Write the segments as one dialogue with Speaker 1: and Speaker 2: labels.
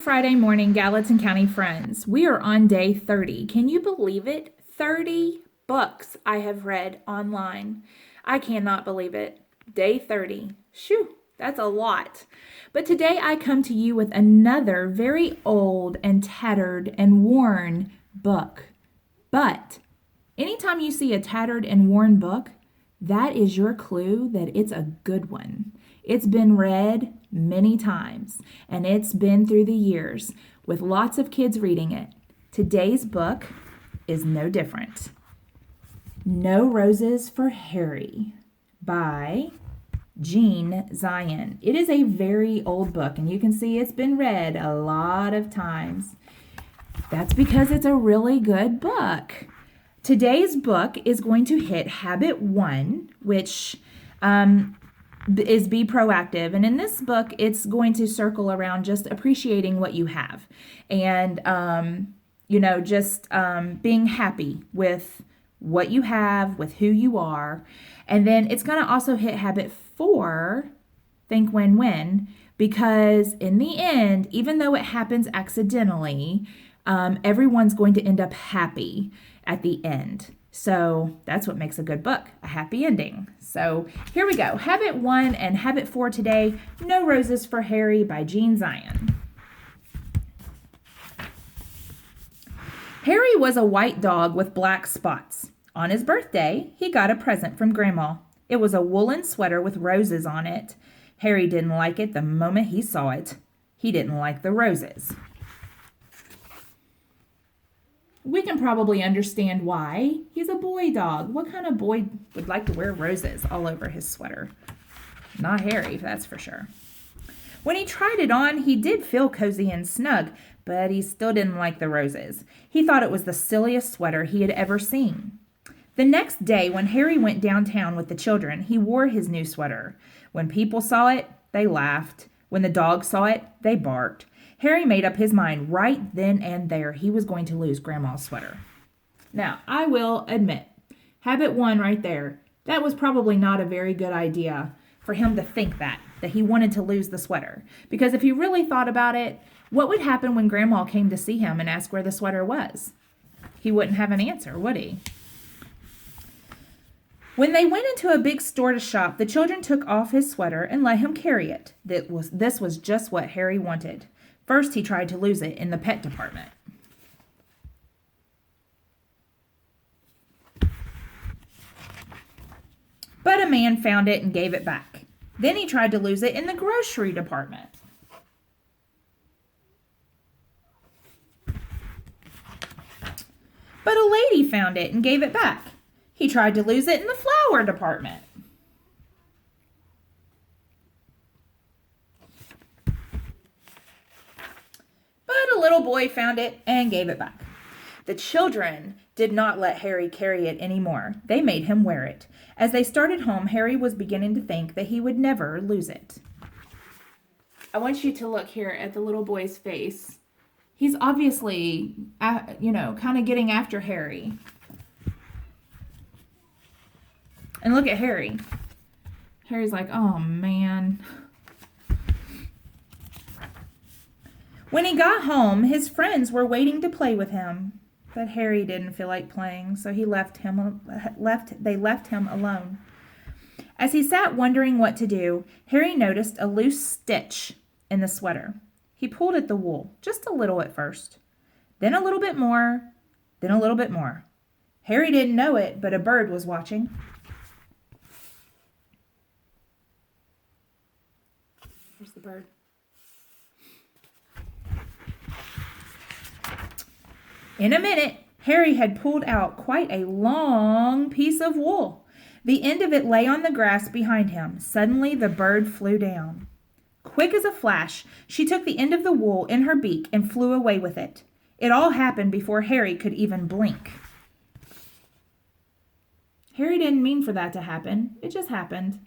Speaker 1: Friday morning, Gallatin County friends. We are on day 30. Can you believe it? 30 books I have read online. I cannot believe it. Day 30. Shoo, that's a lot. But today I come to you with another very old and tattered and worn book. But anytime you see a tattered and worn book, that is your clue that it's a good one. It's been read many times and it's been through the years with lots of kids reading it. Today's book is no different. No Roses for Harry by Jean Zion. It is a very old book and you can see it's been read a lot of times. That's because it's a really good book. Today's book is going to hit Habit 1, which is be proactive. And in this book, it's going to circle around just appreciating what you have and, just being happy with what you have, with who you are. And then it's going to also hit Habit 4, think win-win, because in the end, even though it happens accidentally, everyone's going to end up happy at the end. So that's what makes a good book, a happy ending. So here we go. Habit 1 and Habit 4 today, No Roses for Harry by Jean Zion. Harry was a white dog with black spots. On his birthday, he got a present from Grandma. It was a woolen sweater with roses on it. Harry didn't like it the moment he saw it. He didn't like the roses. We can probably understand why. He's a boy dog. What kind of boy would like to wear roses all over his sweater? Not Harry, that's for sure. When he tried it on, he did feel cozy and snug, but he still didn't like the roses. He thought it was the silliest sweater he had ever seen. The next day, when Harry went downtown with the children, he wore his new sweater. When people saw it, they laughed. When the dogs saw it, they barked. Harry made up his mind right then and there he was going to lose Grandma's sweater. Now, I will admit, Habit 1 right there, that was probably not a very good idea for him to think that he wanted to lose the sweater. Because if he really thought about it, what would happen when Grandma came to see him and asked where the sweater was? He wouldn't have an answer, would he? When they went into a big store to shop, the children took off his sweater and let him carry it. This was just what Harry wanted. First, he tried to lose it in the pet department. But a man found it and gave it back. Then he tried to lose it in the grocery department. But a lady found it and gave it back. He tried to lose it in the flower department. But a little boy found it and gave it back. The children did not let Harry carry it anymore. They made him wear it. As they started home, Harry was beginning to think that he would never lose it. I want you to look here at the little boy's face. He's obviously, kind of getting after Harry. And look at Harry. Harry's like, oh, man. When he got home, his friends were waiting to play with him. But Harry didn't feel like playing, so they left him alone. As he sat wondering what to do, Harry noticed a loose stitch in the sweater. He pulled at the wool, just a little at first. Then a little bit more, then a little bit more. Harry didn't know it, but a bird was watching. Where's the bird? In a minute, Harry had pulled out quite a long piece of wool. The end of it lay on the grass behind him. Suddenly, the bird flew down. Quick as a flash, she took the end of the wool in her beak and flew away with it. It all happened before Harry could even blink. Harry didn't mean for that to happen. It just happened.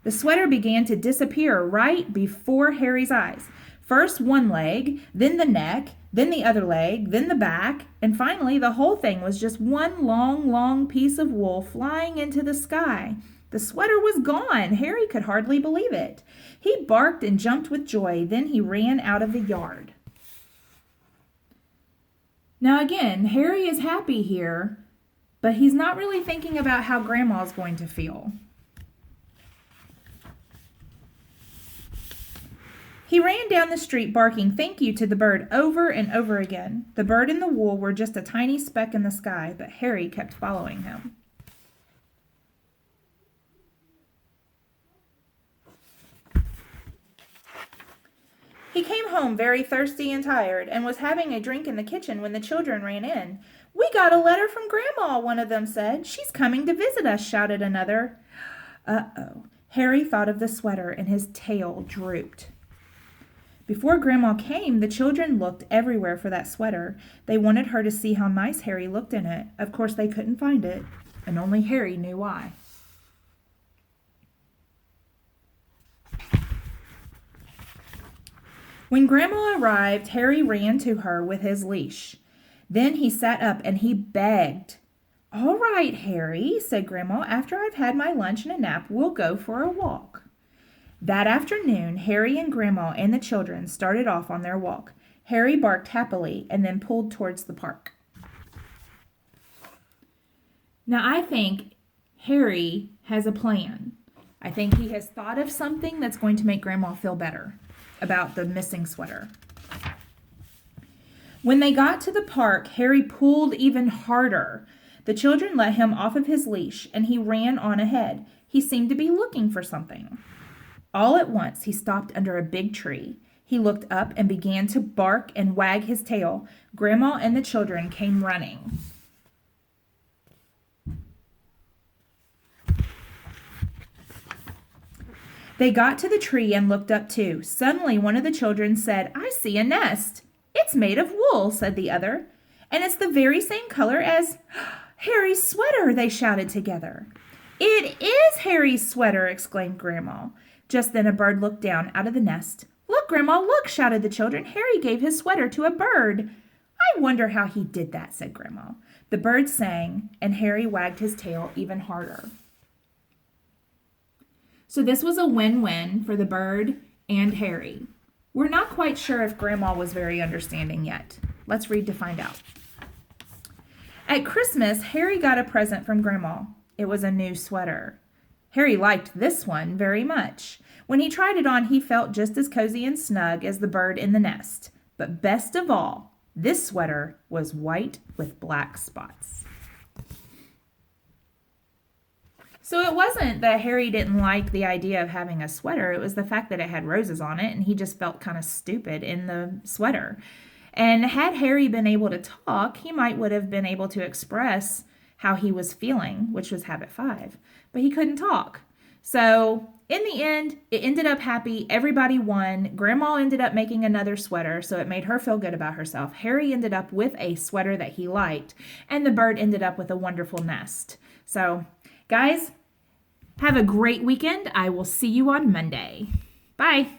Speaker 1: The sweater began to disappear right before Harry's eyes. First one leg, then the neck, then the other leg, then the back, and finally the whole thing was just one long, long piece of wool flying into the sky. The sweater was gone. Harry could hardly believe it. He barked and jumped with joy. Then he ran out of the yard. Now again, Harry is happy here, but he's not really thinking about how Grandma's going to feel. He ran down the street barking thank you to the bird over and over again. The bird and the wool were just a tiny speck in the sky, but Harry kept following him. He came home very thirsty and tired and was having a drink in the kitchen when the children ran in. "We got a letter from Grandma," one of them said. "She's coming to visit us," shouted another. Uh-oh. Harry thought of the sweater and his tail drooped. Before Grandma came, the children looked everywhere for that sweater. They wanted her to see how nice Harry looked in it. Of course, they couldn't find it, and only Harry knew why. When Grandma arrived, Harry ran to her with his leash. Then he sat up and he begged. "All right, Harry," said Grandma. "After I've had my lunch and a nap, we'll go for a walk." That afternoon, Harry and Grandma and the children started off on their walk. Harry barked happily and then pulled towards the park. Now, I think Harry has a plan. I think he has thought of something that's going to make Grandma feel better about the missing sweater. When they got to the park, Harry pulled even harder. The children let him off of his leash, and he ran on ahead. He seemed to be looking for something. All at once, he stopped under a big tree. He looked up and began to bark and wag his tail. Grandma and the children came running. They got to the tree and looked up too. Suddenly, one of the children said, "I see a nest." "It's made of wool," said the other. "And it's the very same color as Harry's sweater," they shouted together. "It is Harry's sweater," exclaimed Grandma. Just then a bird looked down out of the nest. "Look, Grandma, look," shouted the children. "Harry gave his sweater to a bird." "I wonder how he did that," said Grandma. The bird sang, and Harry wagged his tail even harder. So this was a win-win for the bird and Harry. We're not quite sure if Grandma was very understanding yet. Let's read to find out. At Christmas, Harry got a present from Grandma. It was a new sweater. Harry liked this one very much. When he tried it on, he felt just as cozy and snug as the bird in the nest. But best of all, this sweater was white with black spots. So it wasn't that Harry didn't like the idea of having a sweater. It was the fact that it had roses on it, and he just felt kind of stupid in the sweater. And had Harry been able to talk, he would have been able to express how he was feeling, which was habit 5. But he couldn't talk. So in the end, it ended up happy. Everybody won. Grandma ended up making another sweater, so it made her feel good about herself. Harry ended up with a sweater that he liked, and the bird ended up with a wonderful nest. So, guys, have a great weekend. I will see you on Monday. Bye.